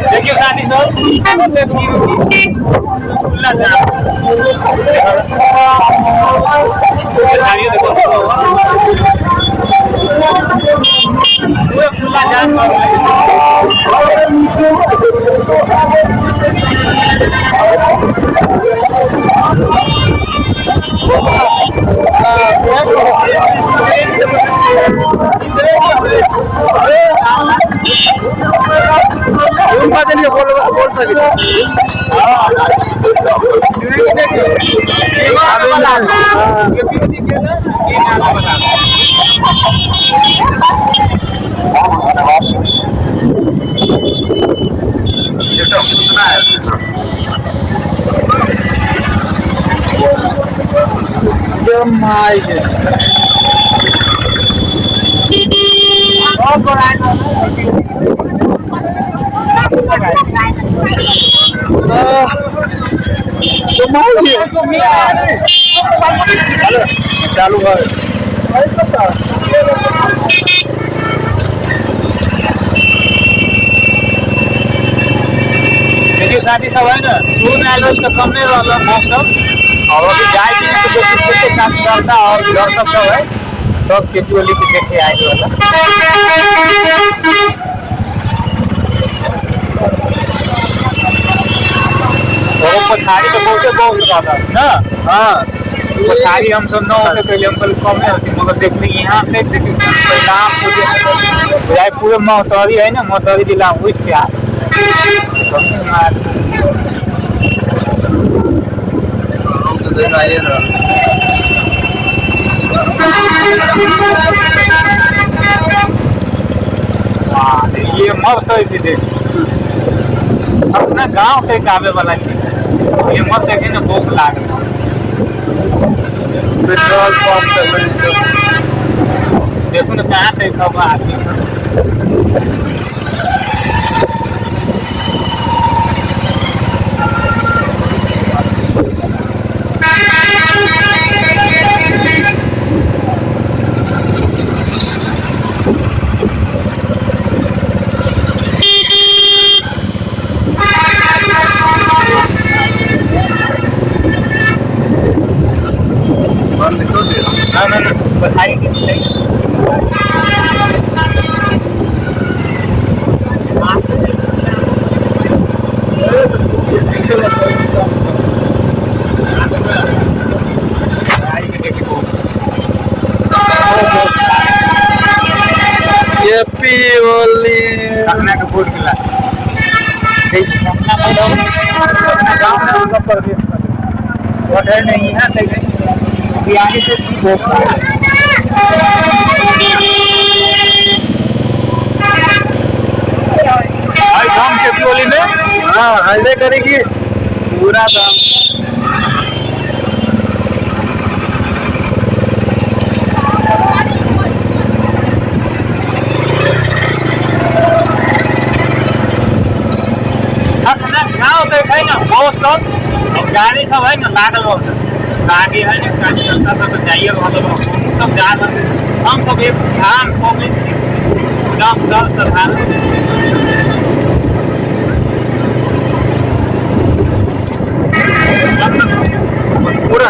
देखियो साथी सब खुला साड़ियों देखो पूरा खुला जाम चलिए बोल सकते चालू है देखियो साथी सब है ना टूर में आलो तो कम नहीं रहला मौसम और अभी जाए कि तो किसी के साथ करता और दर्शक सब है सब केचुअली के देखे आए वाला और पछाड़ी तो बहुत ज्यादा ना हां पछाड़ी हम सब न होते पहले हम कम नहीं होती मगर देखते यहाँ से परिणाम पूरे पूरे मोहतरी है ना मोहतरी जिला हुई क्या ये मत देख अपना गांव से आवे वाला ये मत देखे ना भूख लाग पेट्रोल पंप देखो ना कहाँ से खबर आती है बधाई ये पीओली अपना का बोर्ड मिला अपना गांव में उनका प्रवेश कर नहीं है सही आगे से दाम के पियोली में हाँ हल्दे करेगी पूरा दाम अपना गाँव देखे ना बहुत सब गाड़ी सब है ना लागल आगे है ना गाड़ी चलता था तो जाइए सब जा हम सब एक ध्यान पब्लिक गाँव साधारण पूरा